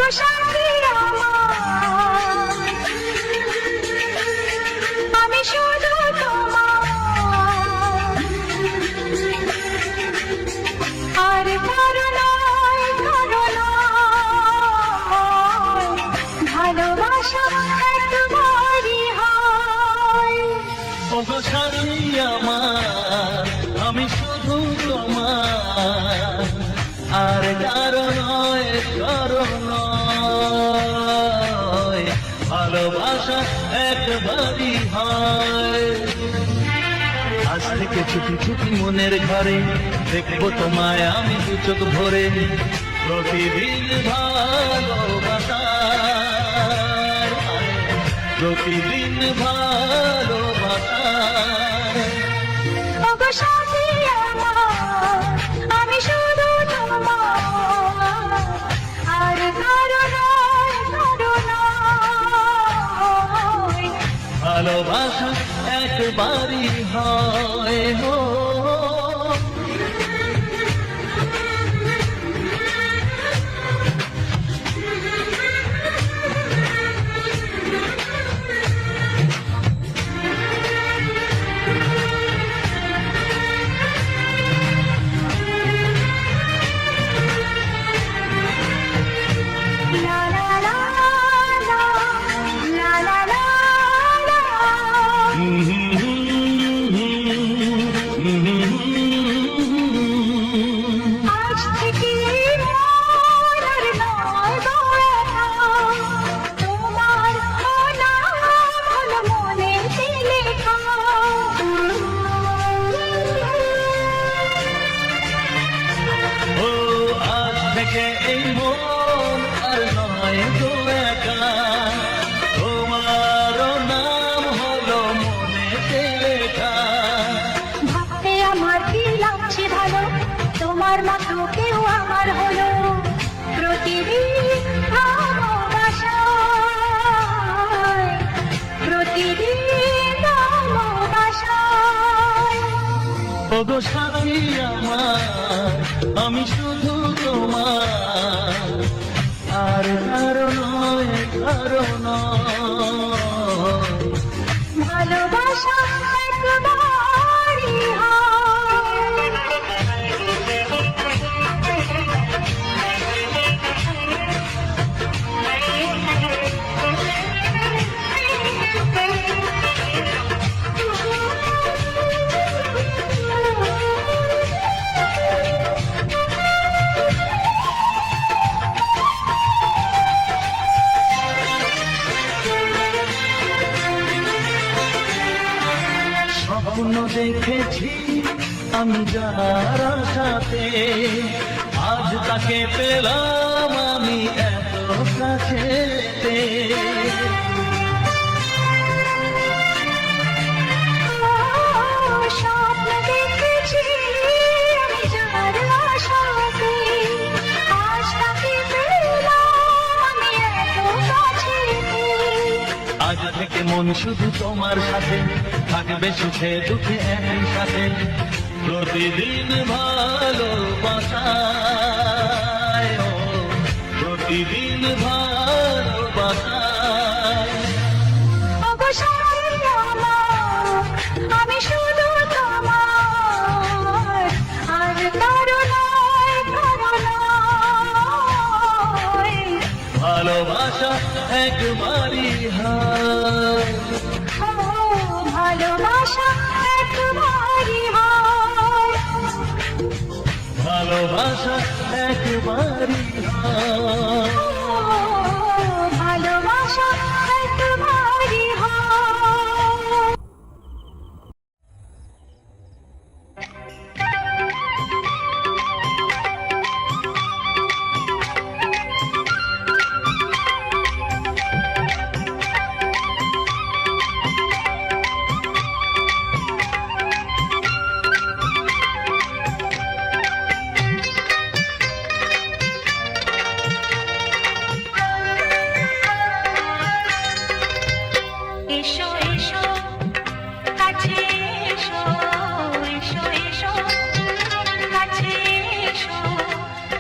সাথী আমার, আমি শুধু তোমার, আর কারো নয়, কারো নয়, ভালোবাসা একবারই হয়। ওগো সাথী আমার, আমি শুধু তোমার, আর কারো নয়, কারো নয়, ভালোবাসা একবারই হয়। আজ থেকে ছুটি ছুটি মনের ঘরে দেখবো তোমায় আমি দু চোখ ভরে, প্রতিদিন ভালোবাসা, প্রতিদিন ভালোবাসা। ওগো সাথী আমার, আমি শুধু তোমার, আর কারো নয়, কারো নয়, ভালোবাসা একবারই হয় হো। লা লা লা লা, লা লা লা লা। আজ থেকে মোর আর নয় গো একা, তোমার নাম হলো মনেতে লেখা। ও আজ থেকে এই মন আর নয় গো একা, তোমার নাম হলো মনেতে লেখা। ভাবতে আমার কি লাগছে ভালো, তোমার মতো কেউ আমার হলো। প্রতিদিন ভালোবাসায়, প্রতিদিন ভালোবাসায়। ওগো সাথী আমার, আমি শুধু তোমার, আর কারো নয়, কারো নয়, ভালোবাসা একবারই স্বপ্ন দেখেছি আমি যার সাথে, আজ তাকে পেলাম আমি এত কাছেতে। স্বপ্ন দেখেছি আমি যার আশাতে, আজ তাকে পেলাম আমি এত কাছেতে। আজ থেকে মন শুধু তোমার সাথে, থাকবে সুখে দুঃখে একই সাথে, প্রতিদিন ভালোবাসায়, ও প্রতিদিন ভালোবাসায়। ওগো সাথী আমার, আমি শুধু তোমার, আর কারো নয়, কারো নয়, ভালোবাসা একবারই হয়। ও ভালোবাসা একবারই হয়। ভালোবাসা একবারই হয়। ও ভালোবাসা একবারই হয়।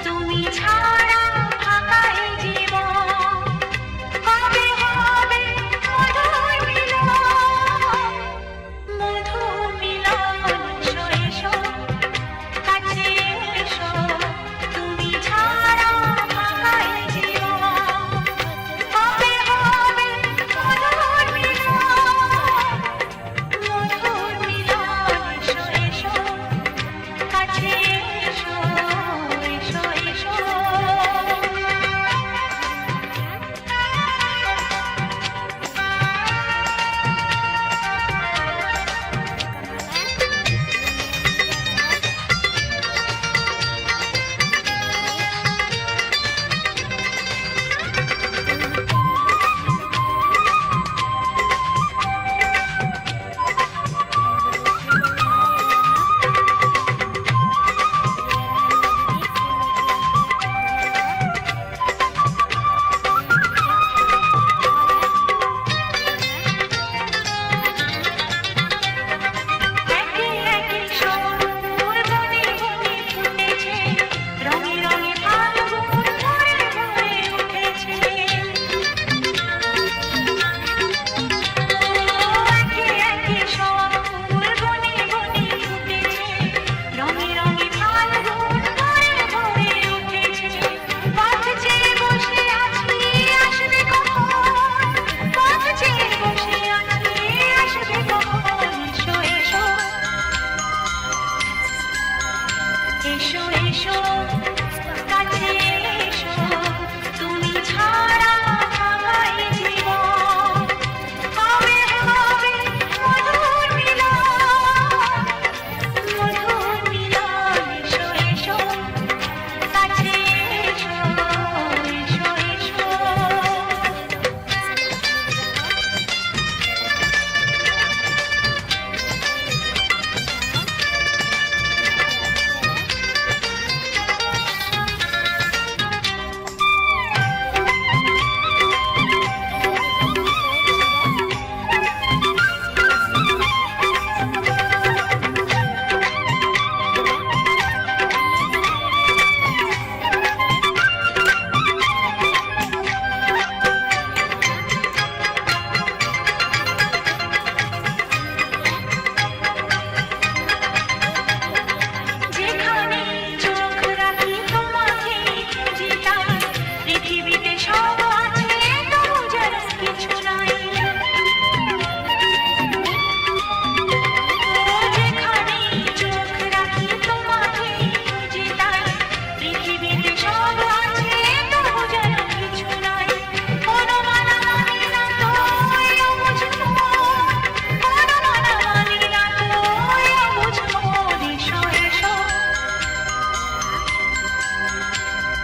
তুমি ছাড়া ফাঁকা এই জীবন।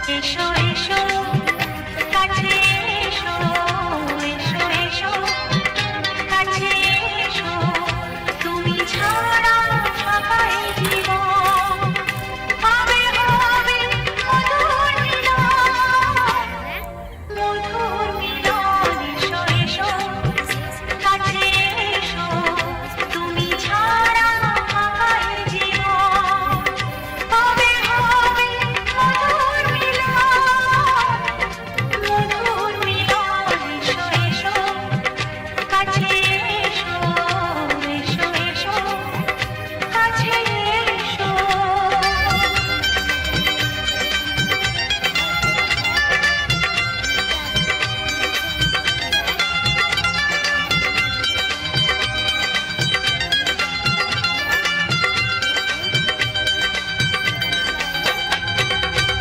এসো এসো কাছে এসো এসো এসো কাছে এসো তুমি ছাড়া ফাঁকা এই জীবন হবে হবে মধুর মিলন মধুর মিলন এসো এসো কাছে এসো তুমি ছাড়া ফাঁকা এই জীবন হবে হবে মধুর মিলন মধুর মিলন এসো এসো কাছে এসো এসো এসো কাছে এসো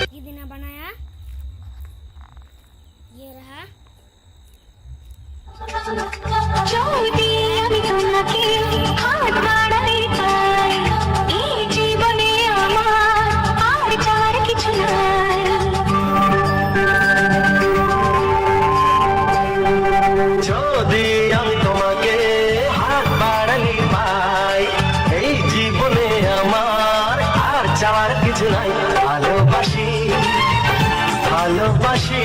ये देना बनाया ये रहा যদি আমি তোমাকে হাত বাড়াই পাই এই জীবনে আমার আর চাওয়ার কিছু নাই যদি আমি তোমাকে হাত বাড়ালি পাই এই জীবনে আমার আর চাওয়ার কিছু নাই ভালোবাসি ভালোবাসি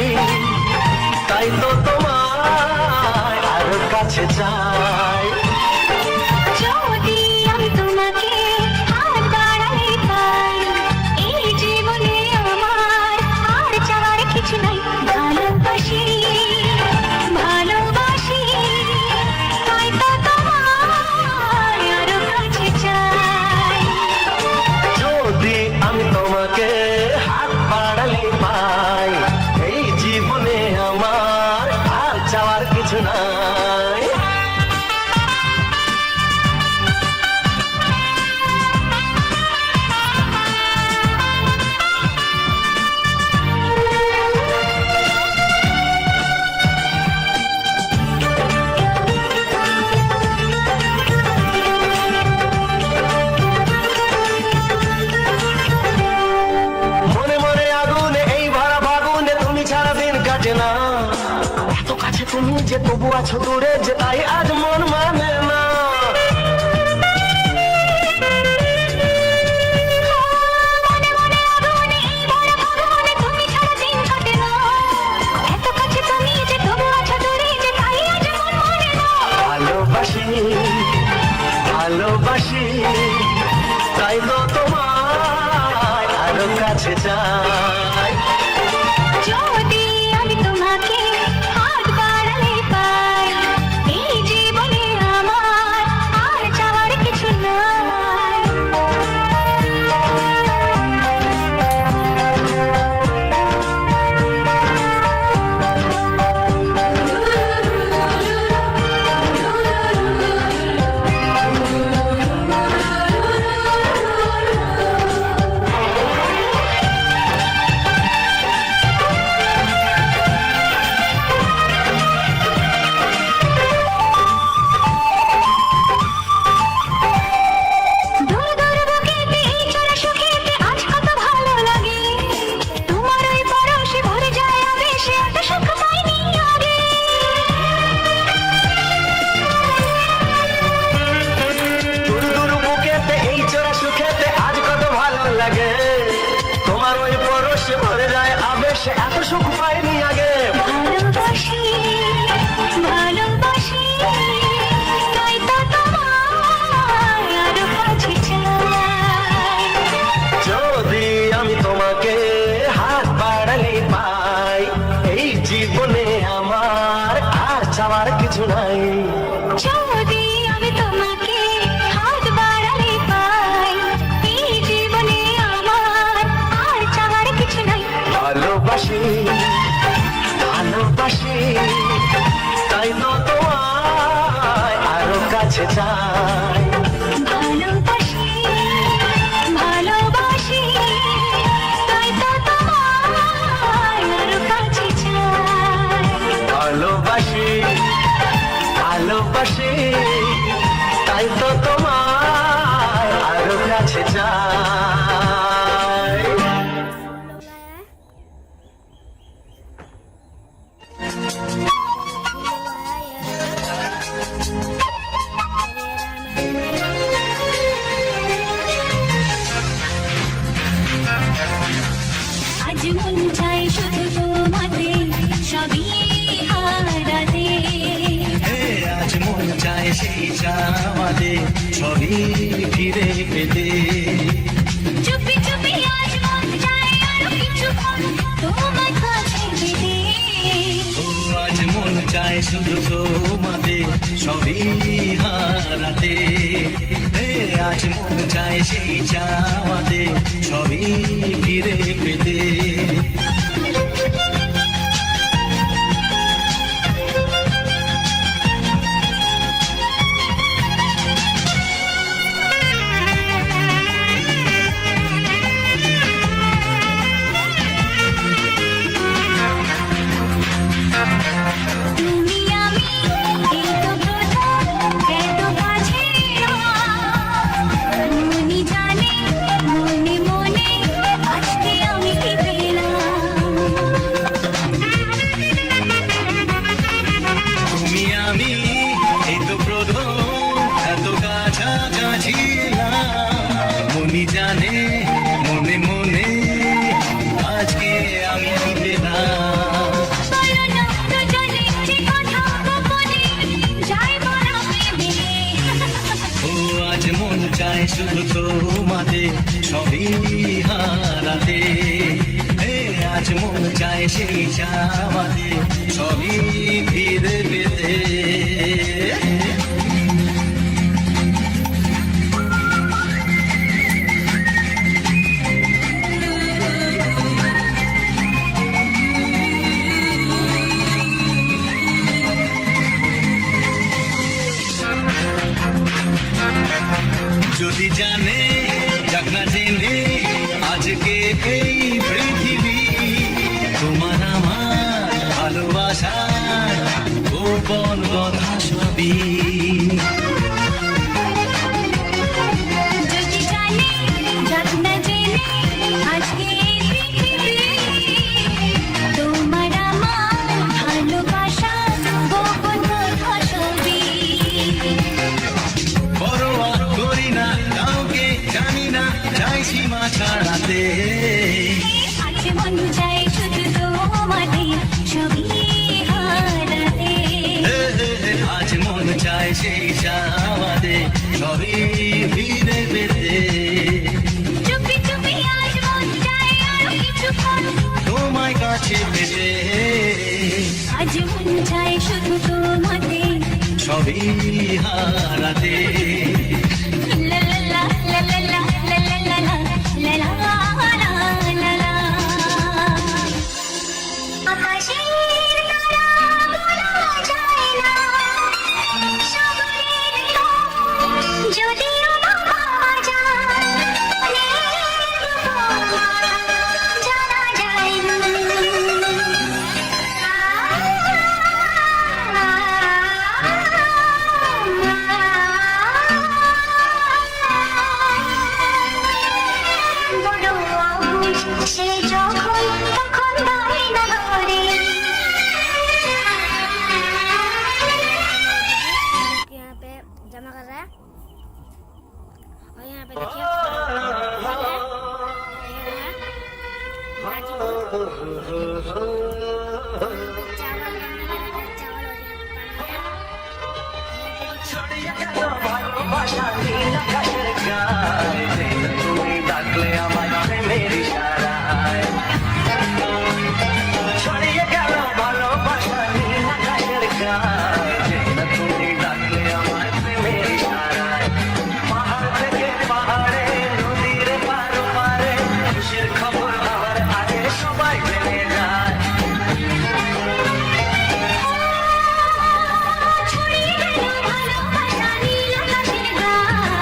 তাই তো তোমায় আরো কাছে চাই যদি আমি তোমাকে হাত বাড়াই পাই এই জীবনে আমার আর চাওয়ার কিছু নাই ভালোবাসি ভালোবাসি তাই তো তোমায় আরো কাছে চাই যদি আমি তোমাকে হাত বাড়ালি পাই এই জীবনে আমার আর চাওয়ার কিছু নাই মনে মনে আগুনে এই ভরা ফাগুনে তুমি ছাড়া দিন কাটে না এত কাছে তুমি যে তবু আছো দূরে যে তাই আজ মন মানে না মনে মনে আগুনে এই ভরা ফাগুনে তুমি ছাড়া দিন কাটে না এত কাছে তুমি যে তবু আছো দূরে যে তাই আজ মন মানে না ভালোবাসি ভালোবাসি তাই তো তোমায় আরো কাছে চাই যদি আমি তোমাকে হাত বাড়ালে পাই এই জীবনে আমার আর চাওয়ার কিছু নাই দূর দূর বুকেতে এই চড়া সুখেতে আজ কত ভালো লাগে তোমার ওই পরশে ভরে যায় আবেশে এত সুখ পাইনি আগে দূর দূর বুকেতে এই চোরা সুখেতে আজ কত ভালো লাগে তোমার ওই পরশে ভরে যায় আবেশে এত সুখ পাইনি আগে ভালোবাসি ভালোবাসি তাই তো তোমায় আরো কাছে চাই যদি আমি তোমাকে হাত বাড়ালি পাই এই জীবনে আমার আর চাওয়ার কিছু নাই যদি আমি তোমাকে হাত বাড়ালে পাই এই জীবনে আমার আর চাওয়ার কিছু নাই ভালোবাসি ভালোবাসি তাই তো তোমায় আরো কাছে চাই ভালোবাসি ভালোবাসি তাই তো তোমায় আরো কাছে চাই ভালোবাসি ভালোবাসি তাই তো তোমায় আরো কাছে চাই लोग आया ফিরে পেতে। চুপি চুপি আজ মন যায় আরো কিছুক্ষণ তোমার কাছে পেতে। ও আজ মন চায় শুধু তোমাদের সবই হারাতে। আজ মন চায় সেই চাওয়াতে সবই ফিরে পেতে। তুমি আমি এই তো প্রথম এত কাছে মনি জানে মনে মনে আজকে আমি কি পেলাম। তুমি আমি এই তো প্রথম এত কাছাকাছি মনি জানে মনে মনে আজকে আমি পেলাম। বলো না দুজনে যে কথা গোপনে যাই বলা ভেবে। ও আজ মন চায় শুধু তোমাদের সবই হারাতে। আজ মন চায় সেই চাওয়াতে সবই ফিরে পেতে। যদি জানে যাক না জেনে আজকে এই পৃথিবী তোমার আমার ভালোবাসার গোপন কথা সবই। যদি জানে যাক না জেনে আজকে এই পৃথিবী তোমার আমার ভালোবাসা গোপন কথা সবই। পরোয়া করি না কাউকে জানি না চাই সীমা ছাড়াতে। আজ মন চাই শুধু তোমাদের ছবি হারাতে। আজ মন চায় সেই চাওয়াতে সবই ফিরে পেতে। চুপি চুপি আজ মন চাই আরো কিছুক্ষণ তোমায় কাছে পেতে। আজ মন চাই শুধু তোমাদের সবই হারাতে। লা লা লা লা লা লা লা লা লা লা লা লা লা। আকাশের তারা বলা যায় না, সাগরের ঢেউ যদিও বা পাওয়া যায়, মনের গোপন জানা যায় না। বড় আউশ সে যখন তখন দাঁড়ে না ধরে। यहाँ पे जमा कर रहा है और यहाँ पे देखिए चावल ভালোবাসা নীল আকাশের গায়ে তুমি ডাকলে আমার প্রেমের ইশারায় ছড়িয়ে গেল ভালোবাসা নীল আকাশের গায়ে তুমি ডাকলে আমার প্রেমের ইশারায়। পাহাড় থেকে পাহাড়ে নদীর পারে পারে খুশির খবর হওয়ার আগে সবাই জেনে যায়। ছড়িয়ে গেল ভালোবাসা নীল আকাশের গায়ে।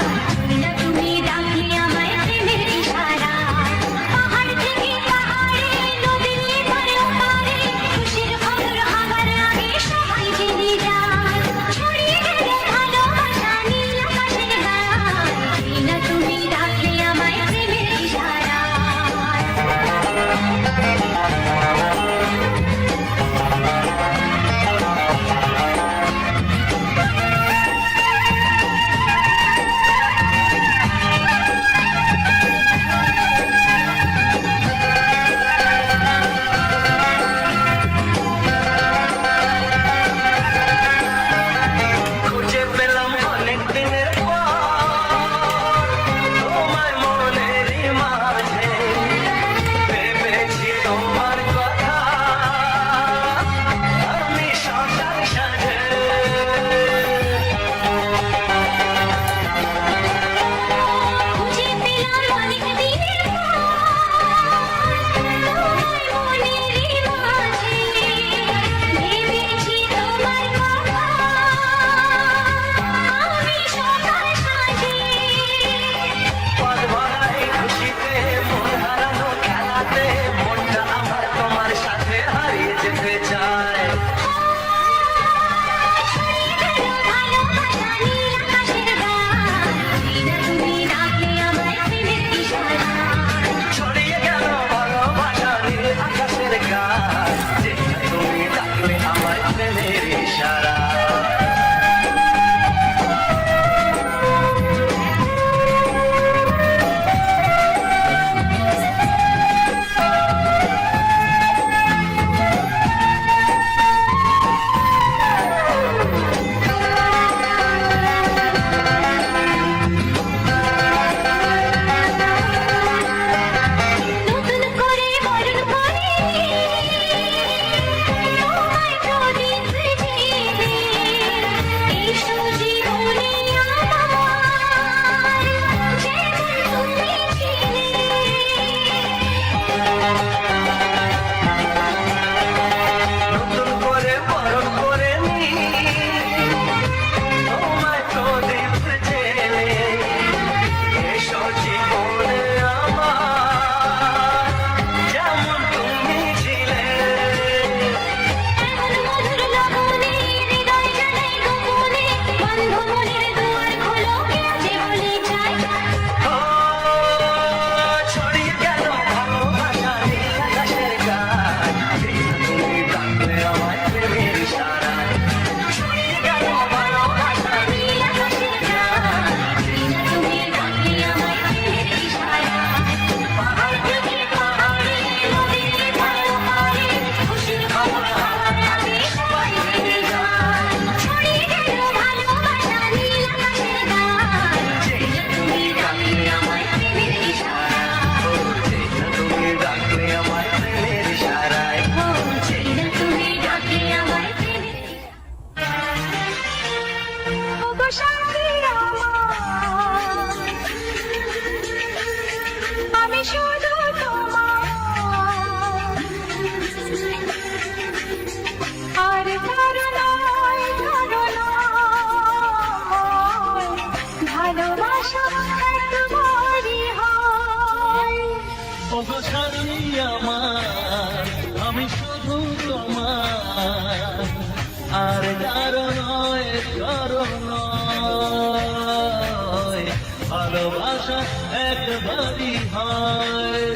বাড়ি হয়।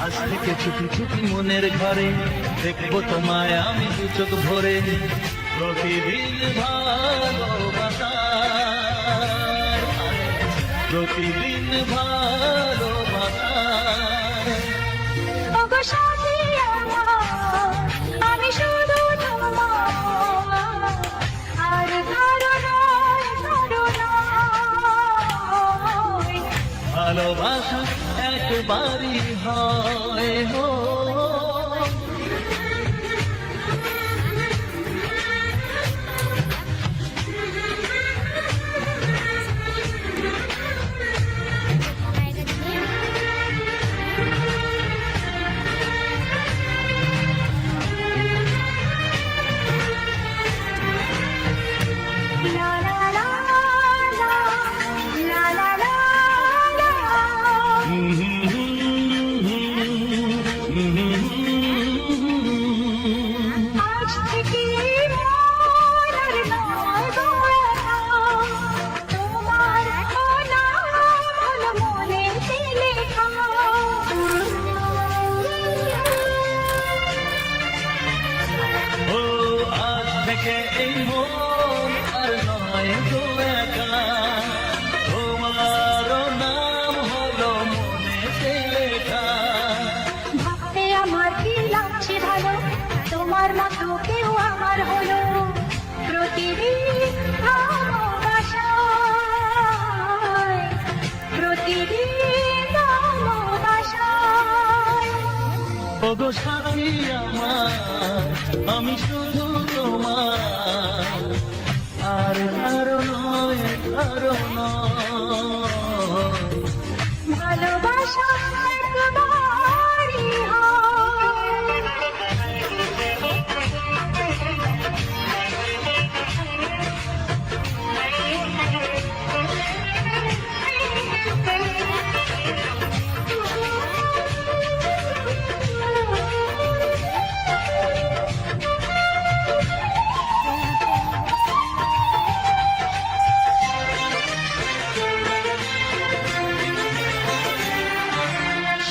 আজ থেকে ছুটি ছুটি মনের ঘরে দেখবো তোমায় আমি দু চোখ ভরে, প্রতিদিন ভালোবাসায়, প্রতিদিন ভালোবাসায়। ওগো সাথী আমার, আমি শুধু তোমার, আর কারো নয়, কারো নয়। ভালোবাসা একবারই হয় হো। লা লা লা লা, লা লা লা লা। আজ থেকে মন আর নয় গো একা, তোমার নাম হলো মনেতে লেখা। ও আজ থেকে এই মন আর নয় গো একা, তোমার নাম হলো মনেতে লেখা। ভাবতে আমার কি লাগছে ভালো, তোমার মতো কেউ আমার হলো। প্রতিদিন ভালোবাসায়, প্রতিদিন ভালোবাসায়। ওগো সাথী আমার, আমি শুধু তোমার, আর কারো নয়, কারো নয়। ভালোবাসা একবারই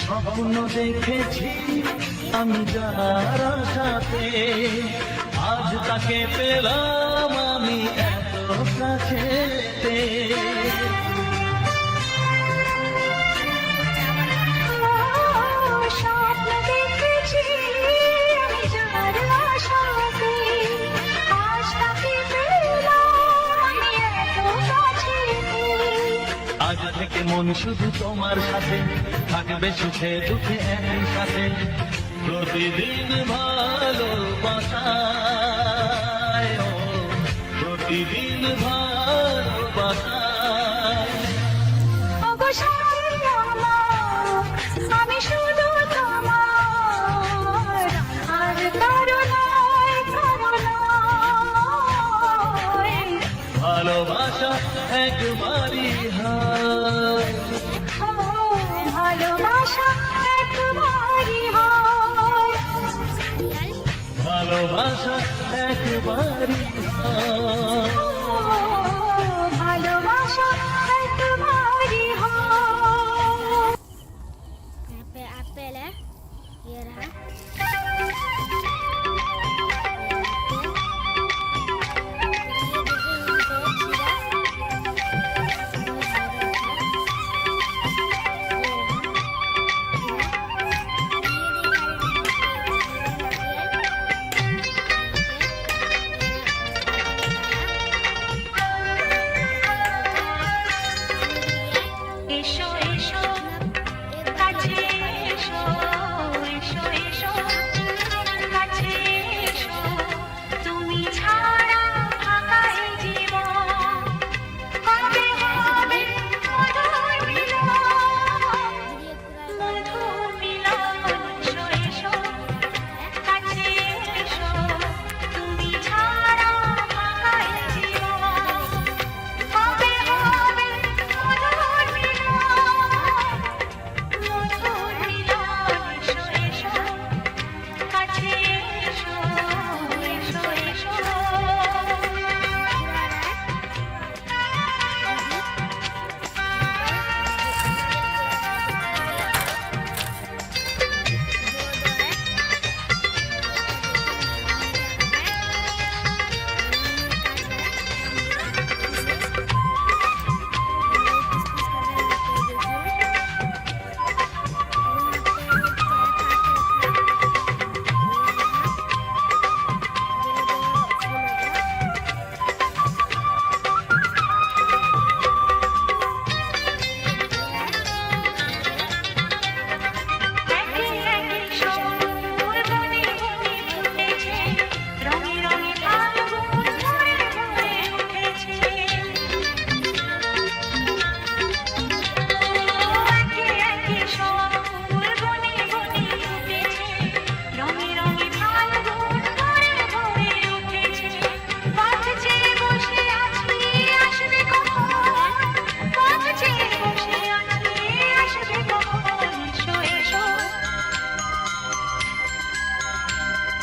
স্বপ্ন দেখেছি আমি যার সাথে, আজ তাকে পেলাম আমি এত কাছেতে। স্বপ্ন দেখেছি আমি যার আশাতে, আজ তাকে পেলাম আমি এত কাছেতে। আজ থেকে মন শুধু তোমার সাথে, থাকবে সুখে দুঃখে একই সাথে, প্রতিদিন ভালোবাসায়, ও প্রতিদিন ভালোবাসায়। ওগো সাথী আমার, আমি শুধু তোমার, আর কারো নয়, কারো নয়। ভালোবাসা একবারই হয়। ও ভালোবাসা একবারই হয়। ভালোবাসা একবারই হয়। ও ভালোবাসা একবারই হয়। एप्पल है, ये रहा।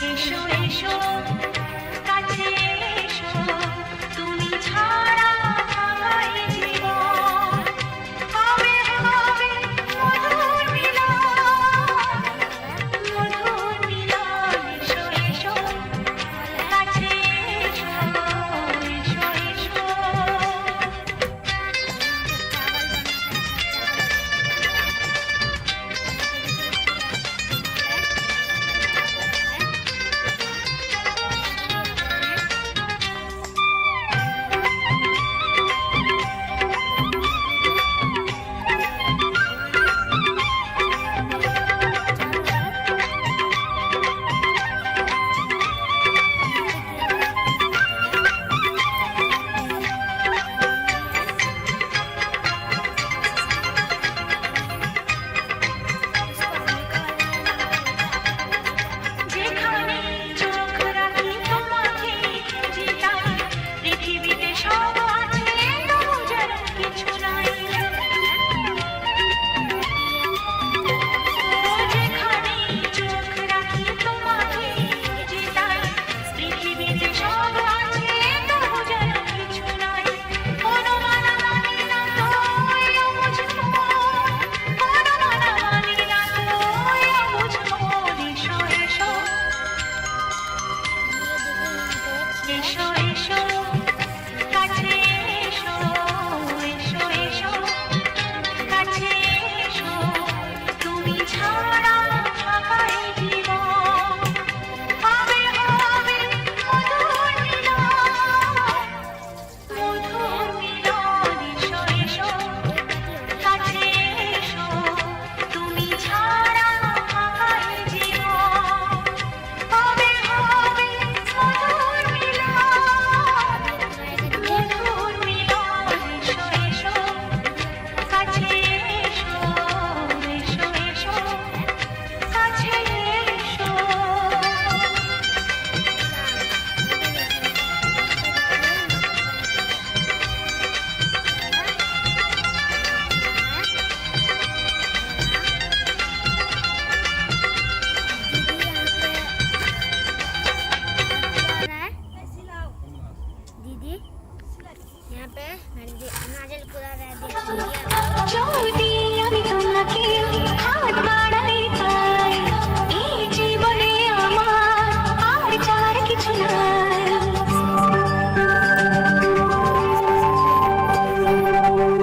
এসো এসো কাছে এসো তুমি ছাড়া আমার জীবন হবে হবে মধুর মিলন এসো এসো কাছে এসো এসো এসো যেখানে চোখ রাখি তোমাকে যেটাই পৃথিবীতে সব আছে তবু যেন কিছু নাই যেখানে চোখ রাখি তোমাকে যেটাই পৃথিবীতে সব আছে তবু যেন কিছু নাই কোনো মানা মানি না তো বুঝবো কোনো মানা মানি না তো বুঝবো এসো এসো এসো এসো কাছে এসো এসো এসো কাছে এসো তুমি ছাড়া থাকাই জীবন হবে হবে মধুর মিলন এসো এসো কাছে এসো তুমি ছাড়া থাকাই জীবন হবে হবে মধুর মিলন এসো এসো কাছে এসো এসো এসো কাছে এসো दीदी यहाँ पे नारियल कूदा रहा है যদি আমি তোমাকে হাত বাড়াই পাই এই জীবনে আমার আর চাওয়ার কিছু নাই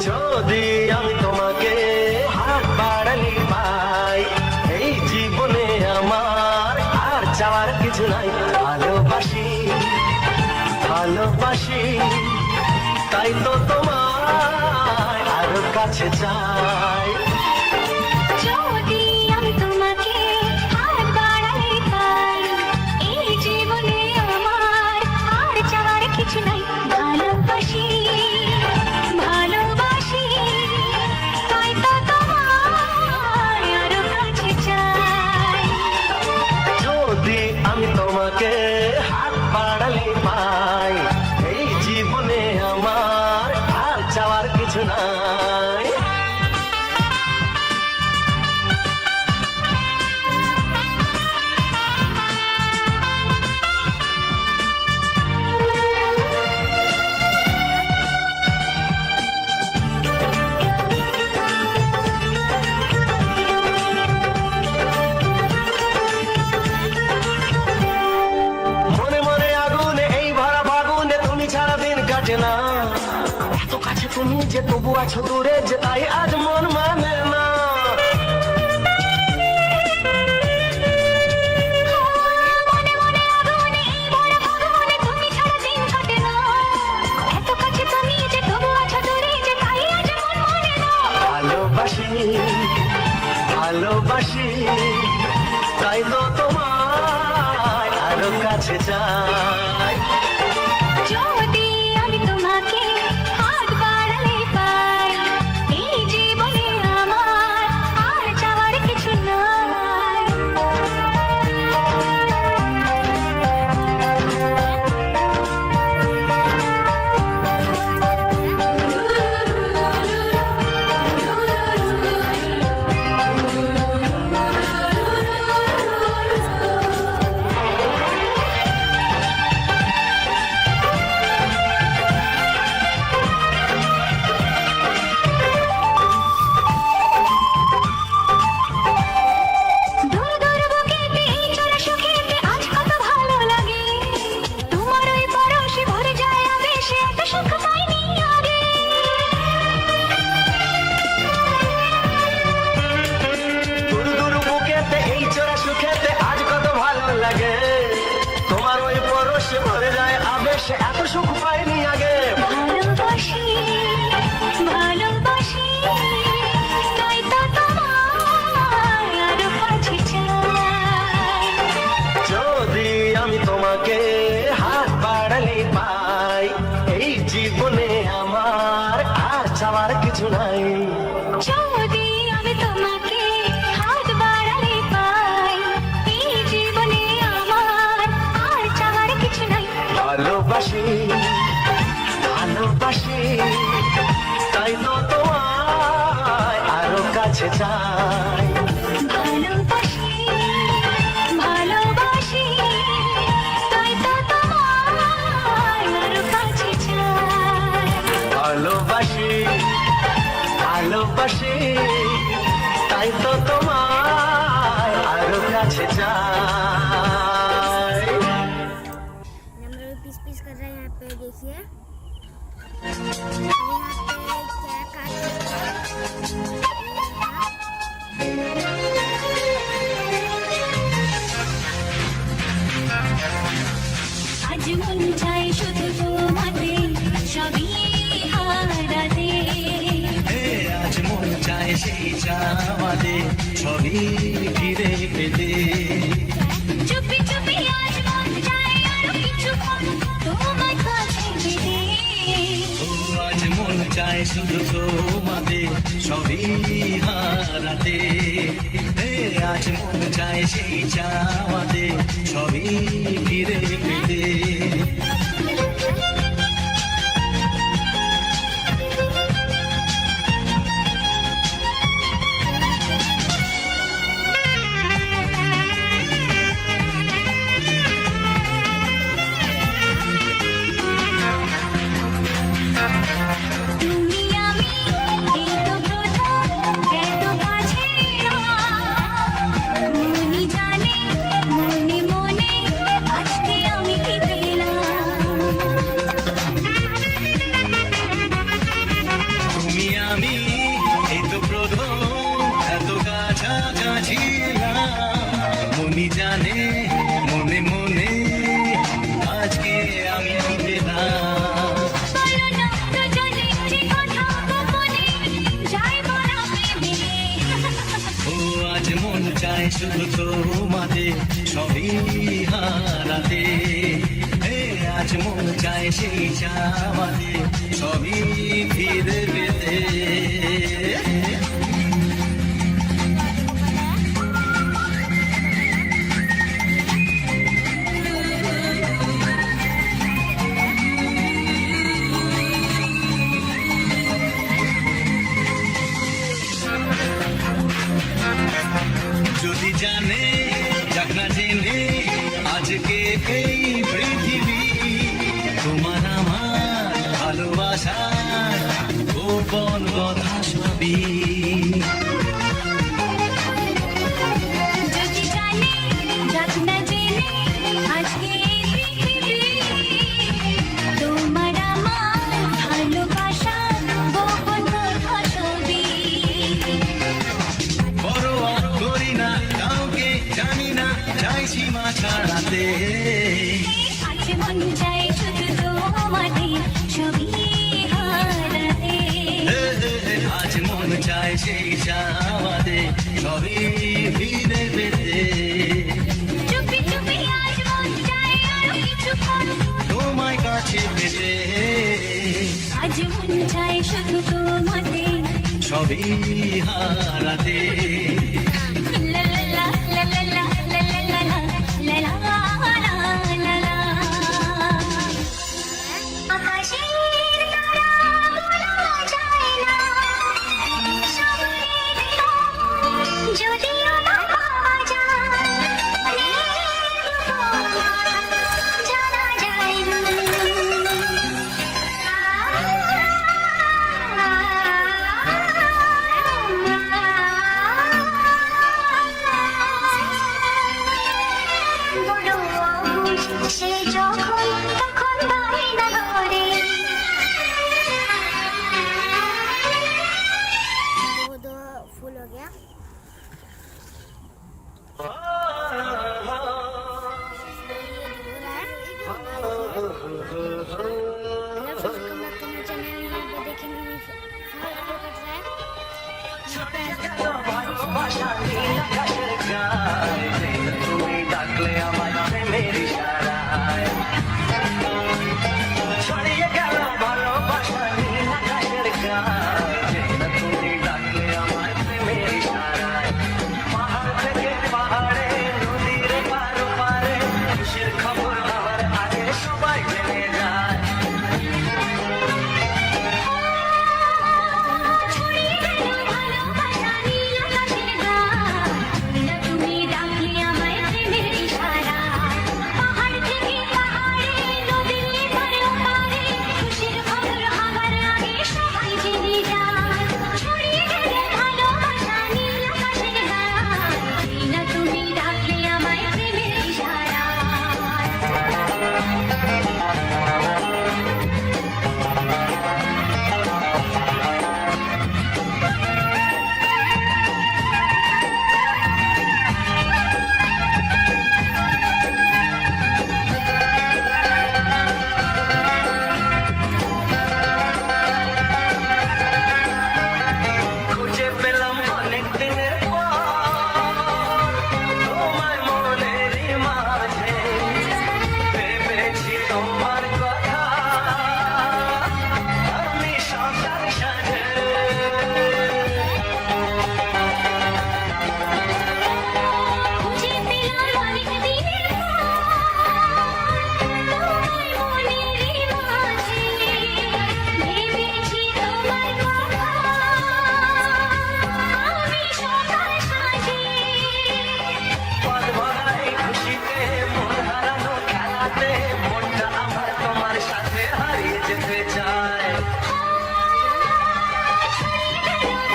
যদি আমি তোমাকে হাত বাড়ালি পাই এই জীবনে আমার আর চাওয়ার কিছু নাই ভালোবাসি ভালোবাসি তাই তো তোমায় আরো কাছে চাই যদি আমি তোমাকে হাত বাড়াই পাই এই জীবনে আমার আর চাওয়ার কিছু নাই ভালোবাসি ভালোবাসি তাই তো তোমায় আরো কাছে চাই যদি আমি তোমাকে হাত বাড়ালি পাই এই জীবনে আমার আর চাওয়ার কিছু নাই মনে মনে আগুনে এই ভরা ফাগুনে তুমি ছাড়া দিন কাটে না এত কাছে তুমি যে তবু আছো দূরে যে তাই আজ মন মানে না মনে মনে আগুনে এই ভরা ফাগুনে তুমি ছাড়া দিন কাটে না এত কাছে তুমি যে তবু আছো দূরে যে তাই আজ মন মানে না ভালোবাসি ভালোবাসি তাই তো তোমায় আরো কাছে চাই যদি আমি তোমাকে হাত বাড়ালে পাই এই জীবনে আমার আর চাওয়ার কিছু নাই ভালোবেসে এত সুখ পাইনি আগে। ভালোবাসি ভালোবাসি তাই তো তোমায় আরো কাছে চাই। যদি আমি তোমাকে হাত বাড়ালে পাই, এই জীবনে আমার আর চাওয়ার কিছু নাই। যদি আমি তোমাকে হাত বাড়ালে পাই, এই জীবনে আমার আর চাওয়ার কিছু নাই। ভালোবাসি ভালোবাসি তাই তো তোমায় আরো কাছে চাই। ভালোবাসি ভালোবাসি তাই তো তোমায় আরো কাছে চাই। ভালোবাসি ভালোবাসি তাই তো তোমায় আরো কাছে চাই। हम लोग पीस पीस कर रहे हैं। यहाँ पे देखिए, यहाँ पे क्या काट আজ মন চাই শুধু তোমাকে সবই হারাতে। আজ মন চায় সেই চাওয়াতে সবই ফিরে পেতে। চুপি চুপি আজ মন চাই আরো কিছুক্ষণ তোমার কাছে পেতে। ও আজ মন চায় শুধু তোমাতে সবই হারাতে। আজ মন চায় সেই চাওয়াতে সবই ফিরে পেতে। তুমি আমি এই তো প্রথম এত কাছে মনি জানে মনে মনে আজকে আমি কি পেলাম। তুমি আমি এই তো প্রথম এত কাছাকাছি এলাম। মনি জানে মনে মনে আজকে আমি পেলাম। বলো না দুজনে যে কথা গোপনে যাই বলা প্রেমে। ও আজ মন চায় শুধু তোমাতে সবই হারাতে। আজ মন চায় সেই চাওয়াতে সবই ফিরে পেতে। যদি জানে যাক না জেনে আজকে এই পৃথিবী তোমার আমার ভালোবাসার গোপন কথা সবই। যদি জানে যাক না জেনে আজকে এই পৃথিবী তোমার আমার ভালোবাসা গোপন কথা সবই। পরোয়া করি না কাউকে জানি না চাই সীমা ছাড়াতে। আজ মন চাই শুধু তোমাকে সবই হারাতে। আজ মন চায় সেই চাওয়াতে সবই ফিরে পেতে। চুপি চুপি আজ মন চাই আরো কিছুক্ষণ তোমায় কাছে পেতে। আজ মন চাই শুধু তোমাকে সবই হারাতে। লা লা লা লা লা লা লা লা লা লা লা লা লা। আকাশের তারা বলা যায় না, স্বপ্নের রং যদিও না পাওয়া যায়, জানা যায় না। সে যখন তখন বায়না ধরে। वो दो फुल हो गया। ये हो रहा है। হাসিতে মন হারানো খেলাতে মনটা আমার তোমার সাথে হারিয়ে যেতে চায়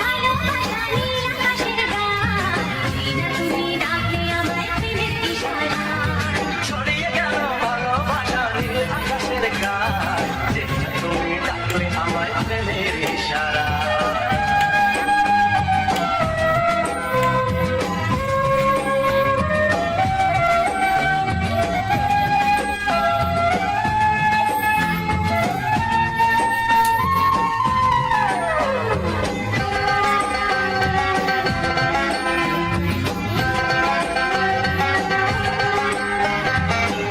ভালোবাসা নীল আকাশের গায়ে না তুমি ডাকলে আমায় প্রেমের ইশারায় ছড়িয়ে গেল ভালোবাসা নীল আকাশের গায় যেটা তুমি ডাকলে আমার প্রেমের ইশারা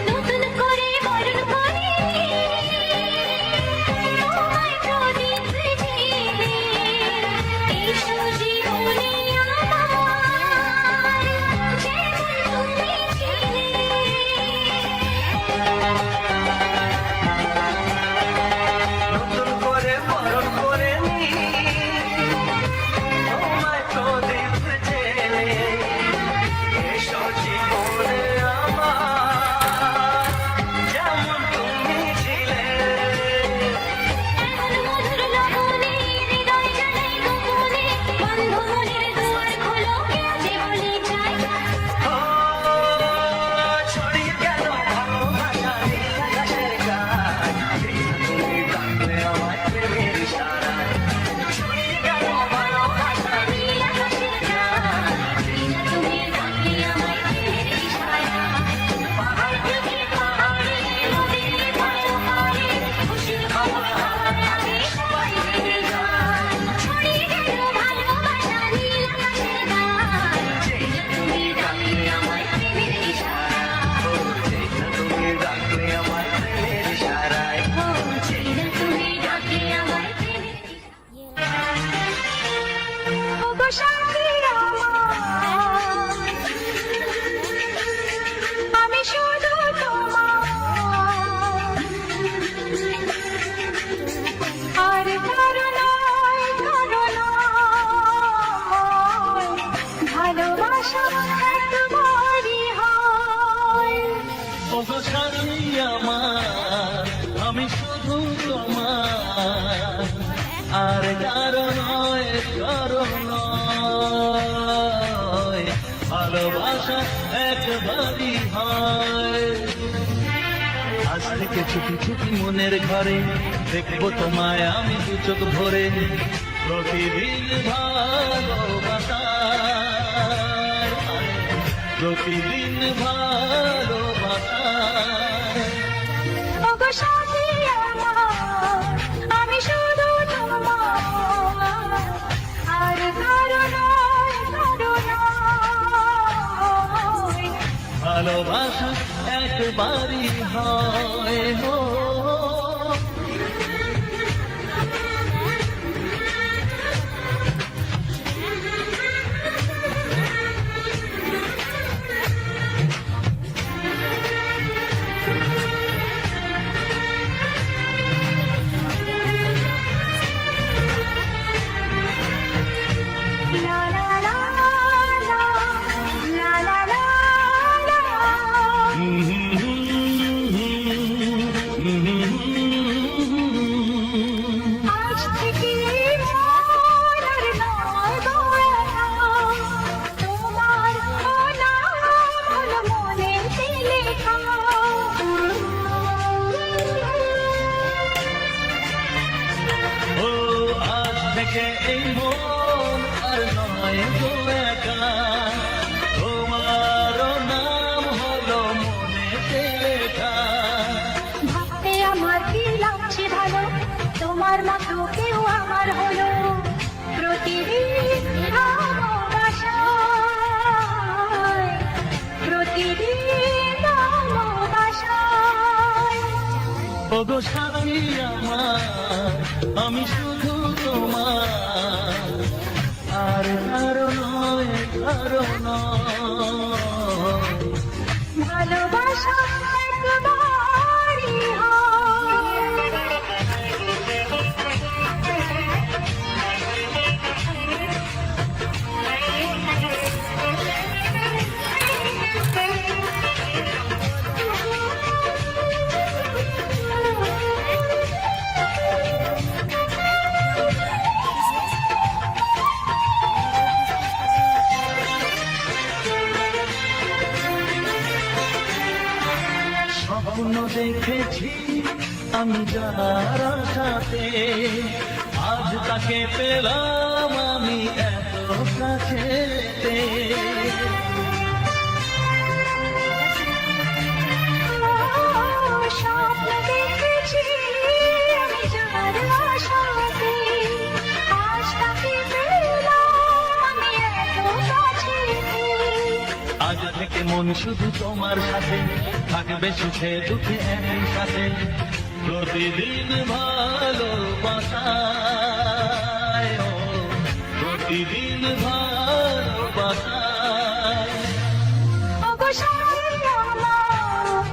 নতুন করে বরণ করে তোমায় প্রদীপ জেলে এসো জীবনে আমার যেমন তুমি ছিলে নতুন করে বরণ করে নি তোমায় প্রদীপ জেলে এসো জীবনে আমার যেমন তুমি ছিলে এমন মধুর লগনে হৃদয় জানাই গোপনে বন্ধ মনের দুয়ার খোলো কে যে বলে যায় ও ছড়িয়ে গেল ভালোবাসা নীল আকাশের গায় তুমি ডাকলে আমার প্রেমের ইশারায় ছড়িয়ে গেল ভালোবাসা নীল আকাশের গায়ে না তুমি ডাকলে আমায় প্রেমের ইশারায় পাহাড় থেকে পাহাড়ে নদীর পারে পারে খুশির খবর আমার আগে সবাই জেনে যায় ছড়িয়ে গেল ভালোবাসা নীল আকাশের গায়ে না তুমি ডাকলে আমায় প্রেমের ইশারায় যেটা তুমি ডাকলে আমার প্রেমের ইশারায় ও চেনা তুমি ডাকলে আমায় প্রেমের ইশারায় ওগো সাথী আমার আমি শুধু তোমার আর কারো নয় ভালোবাসা একবারই হয় ওগো সাথী আমার আমি শুধু তোমার আর কারো নয় ভালোবাসা একবারই হয় আজ থেকে ছুটি ছুটি মনের ঘরে দেখবো তোমায় আমি দু চোখ ভরে প্রতিদিন ভালোবাসা প্রতিদিন ভালোবাসা ওগো সাথী আমার আমি শুধু তোমার আর কারো নয় ভালোবাসা একবারই হয় হো লা লা লা লা লা লা লা আজ থেকে মন আর নয় গয়না তোমার নাম হলো মনেতে লেখা ও আজ থেকে এই মন আর নয় গো একা তোমার নাম হলো মনেতে লেখা ভাবতে আমার কি লাগছে ভালো তোমার মতো কেউ আমার হলো প্রতিদিন ভালোবাসায় প্রতিদিন ভালোবাসায় ওগো সাথী আমার আমি শুধু তোমার আর কারো নয় ভালোবাসা একবারই হয় স্বপ্ন দেখেছি আমি যার সাথে, আজ তাকে পেলাম আমি এত কাছেতে। স্বপ্ন দেখেছি আমি যার আশাতে, আজ তাকে পেলাম আমি এত কাছেতে। আজ থেকে মন শুধু তোমার সাথে, থাকবে সুখে দুঃখে একই সাথে, প্রতিদিন ভালোবাসায়, ও প্রতিদিন ভালোবাসায়। ওগো সাথী আমার,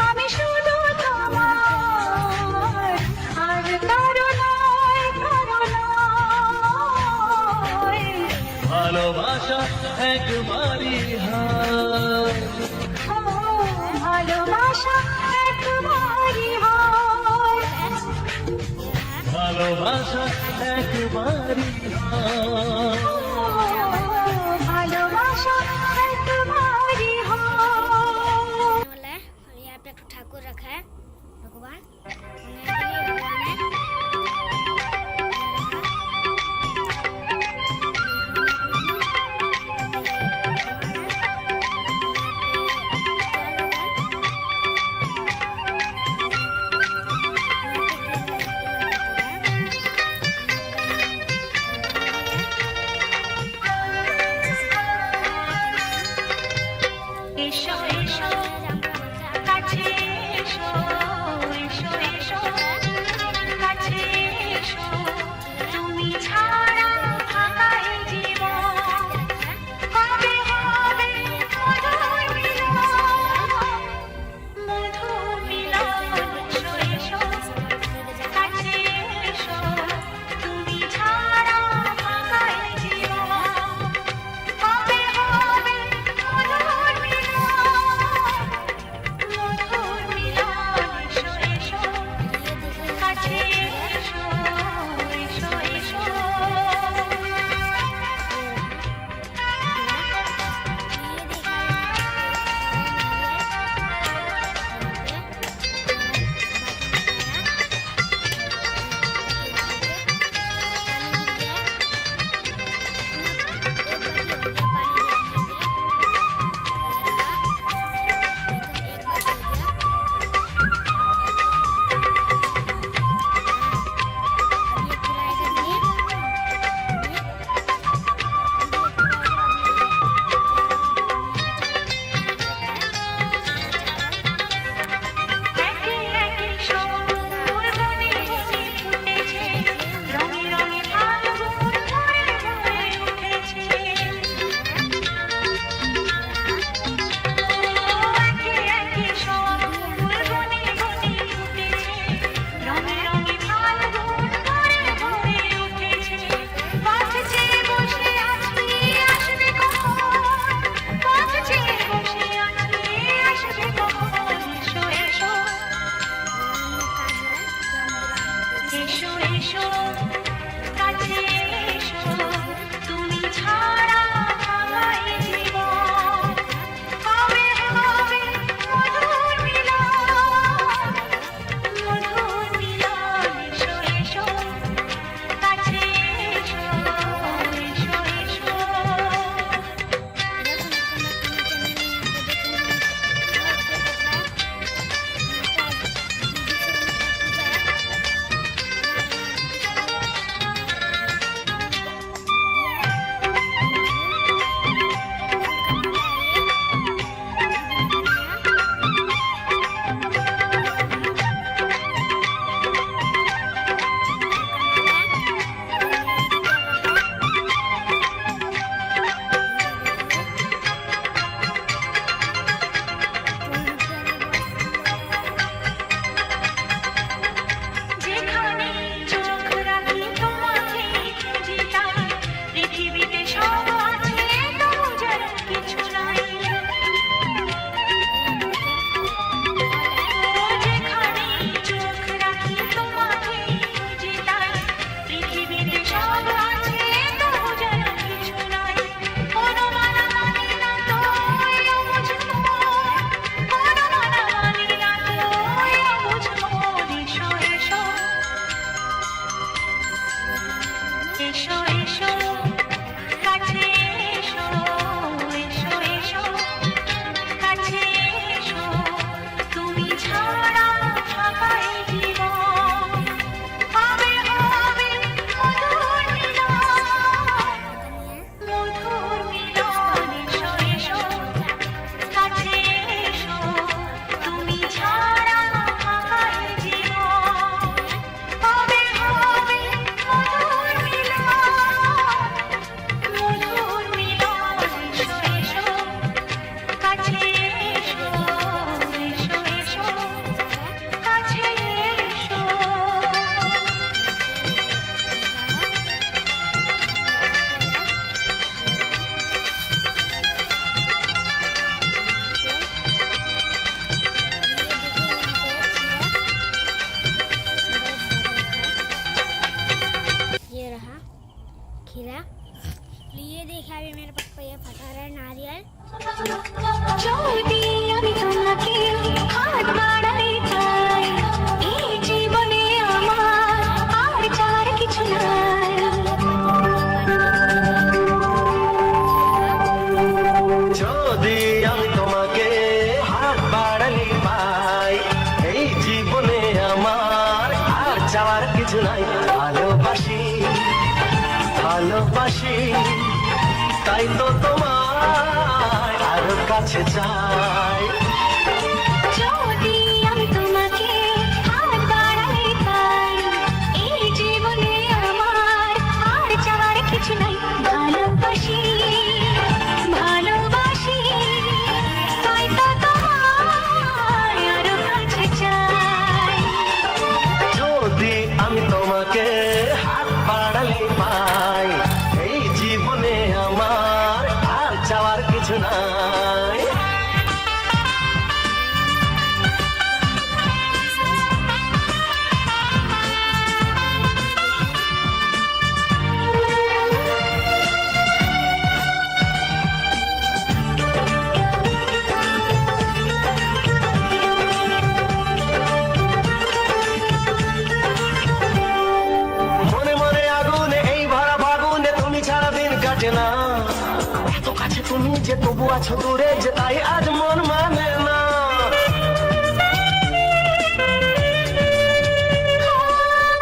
আমি শুধু তোমার, আর কারো নয়, কারো নয়। ভালোবাসা একবারই হয়, ও ভালোবাসা একবারই হয়। ভালোবাসা একবারই হয়। ভালোবাসা একবারই হয়। वाला और यहाँ पे एक ठाकुर रखा है भगवान, उन्हें के लिए भगवान है। কাছে চাই। যদি আমি তোমাকে হাত বাড়াই পাই, এই জীবনে আমার আর চাওয়ার কিছু নাই। ভালোবাসি ভালোবাসি, তাই তো তোমায় আরো কাছে চাই। যদি আমি তোমাকে হাত বাড়ালে পাই, এই জীবনে আমার আর চাওয়ার কিছু নাই। মনে মনে আগুনে এই ভরা ফাগুনে তুমি ছাড়া দিন কাটে না। এত কাছে তুমি যে তবু আছো দূরে, যে তাই আজ মন মানে না।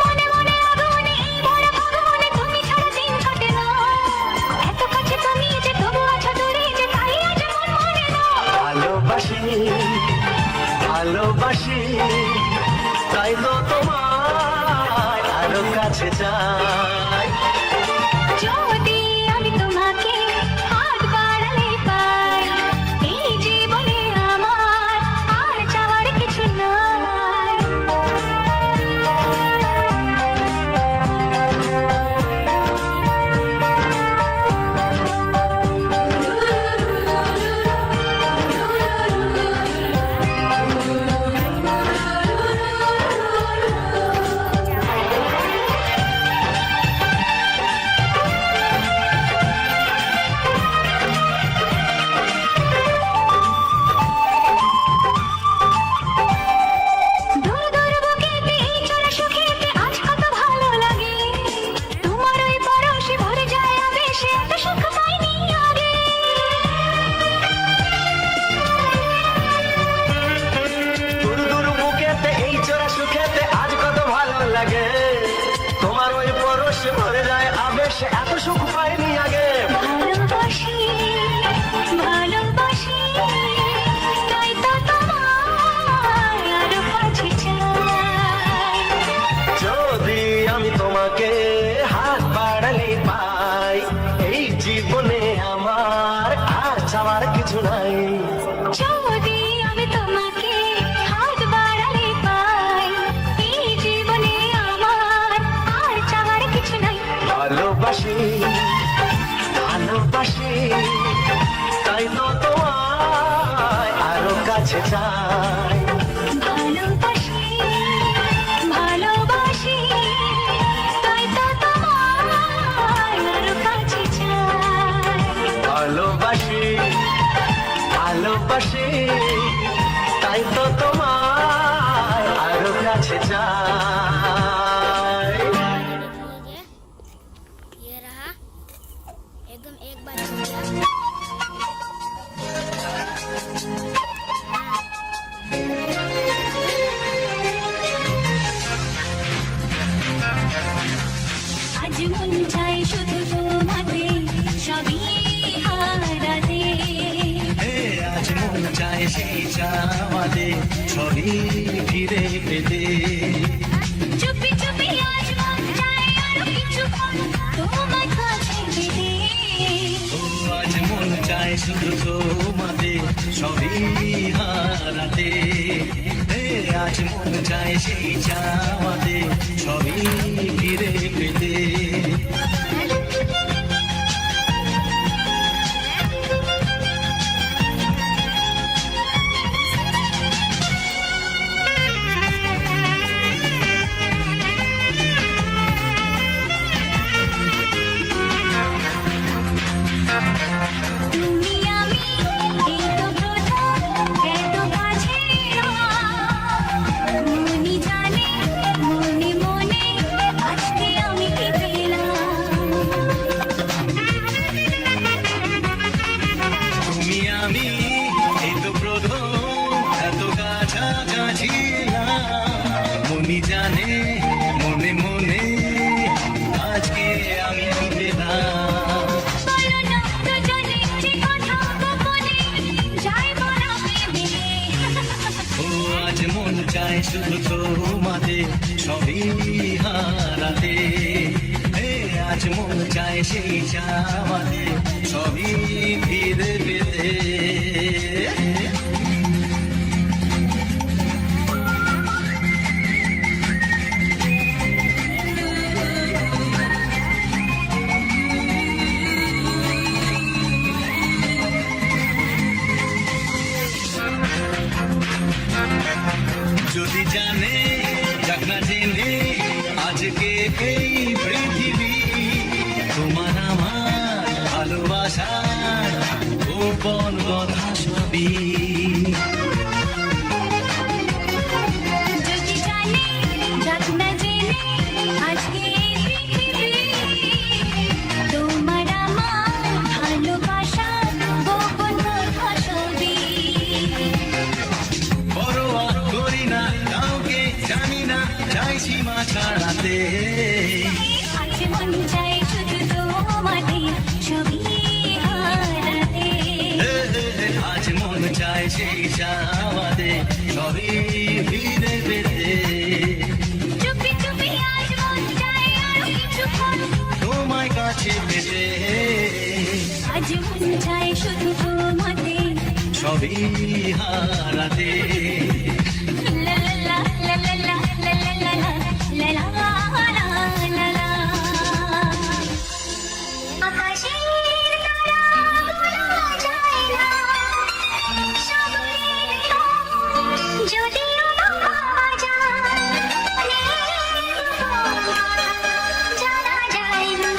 মনে মনে আগুনে এই ভরা ফাগুনে তুমি ছাড়া দিন কাটে না। এত কাছে তুমি যে তবু আছো দূরে, যে তাই আজ মন মানে না। ভালোবাসি ভালোবাসি, তাই তো তোমায় আরো কাছে চাই। যদি আমি তোমাকে হাত বাড়ালে পাই, এই জীবনে আমার আর চাওয়ার কিছু নাই। দূর দূর বুকেতে এই চলা সুখেতে আজ কত ভালো লাগে। তোমার ওই পরশে ভরে যায় আবেশে, এত সুখ পাইনি আগে। দূর দূর বুকেতে এই চোরা সুখেতে আজ কত ভালো লাগে। তোমার ওই পরশে ভরে যায় আবেশে, এত সুখ পাইনি আগে। ভালোবাসি ভালোবাসি, তাই তো তোমায় আরো কাছে চাই। যদি আমি তোমাকে হাত বাড়ালে পাই, এই জীবনে আমার আর চাওয়ার কিছু নাই। যদি আমি তোমাকে হাত বাড়ালে পাই, এই জীবনে আমার আর চাওয়ার কিছু নাই। ভালোবাসি ভালোবাসি, তাই তো তোমায় আরো কাছে চাই। ভালোবাসি ভালোবাসি, তাই তো তোমায় আরো কাছে চাই। ভালোবাসি ভালোবাসি, তাই তো তোমায় আরো কাছে চাই। ये रहा एकदम एक बार छू गया। আজ মন চাই শুধু তোমাকে সবই হারাতে। আজ মন চায় সেই চাওয়াতে ছবি ফিরে পেতে। চুপি চুপি আজ মন চাই আরো কিছুক্ষণ তোমার কাছে পেতে। ও আজ মন চায় শুধু তোমাতে সবই হারাতে। আজ মন চায় সেই চাওয়াতে ছবি ফিরে পেতে। তুমি আমি এই তো প্রথম এত কাছে এলাম। মনি জানে মনে মনে আজকে আমি কি পেলাম। তুমি আমি এই তো প্রথম এত কাছাকাছি এলাম। মনি জানে মনে মনে আজকে আমি পেলাম। বলো না দুজনে যে কথা গোপনে, যা আজ মন চায় শুধু তোমাদের সবই হারাতে আজ মন চায় সেই চাওয়াতে সবই ফিরে পেতে যদি জানে যাক না জেনে আজকে এই পৃথিবী তোমার আমার ভালোবাসার গোপন কথা সবই যদি জানে যাক না জেনে আজকে এই পৃথিবী তোমার আমার ভালোবাসার গোপন কথা সবই পরোয়া করি না কাউকে জানি না চাই সীমা ছাড়াতে আজ মন চাই শুধু তোমাদের ছবি হারাতে আজ মন চায় সেই চাওয়াতে সবই ফিরে পেতে চুপি চুপি আজ মন চাই আরো কিছুক্ষণ তোমায় কাছে পেতে আজ মন চাই শুধু তোমাদের সবই হারাতে লা লা লা লা লা লা লা লা লা লা লা লা আকাশের তারাগুলো যায় না সাগরের ঢেউ যদিও পাওয়া যায় জানা যায় না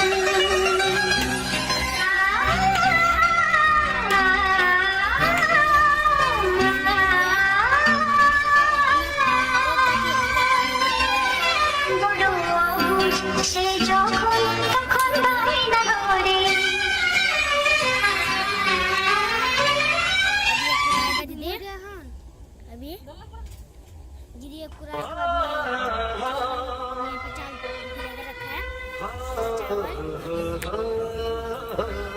বড় অবুঝ সে যখন তখন বাহিনা করে दीदी अभी दीदी एक पूरा चावल रखा है चावल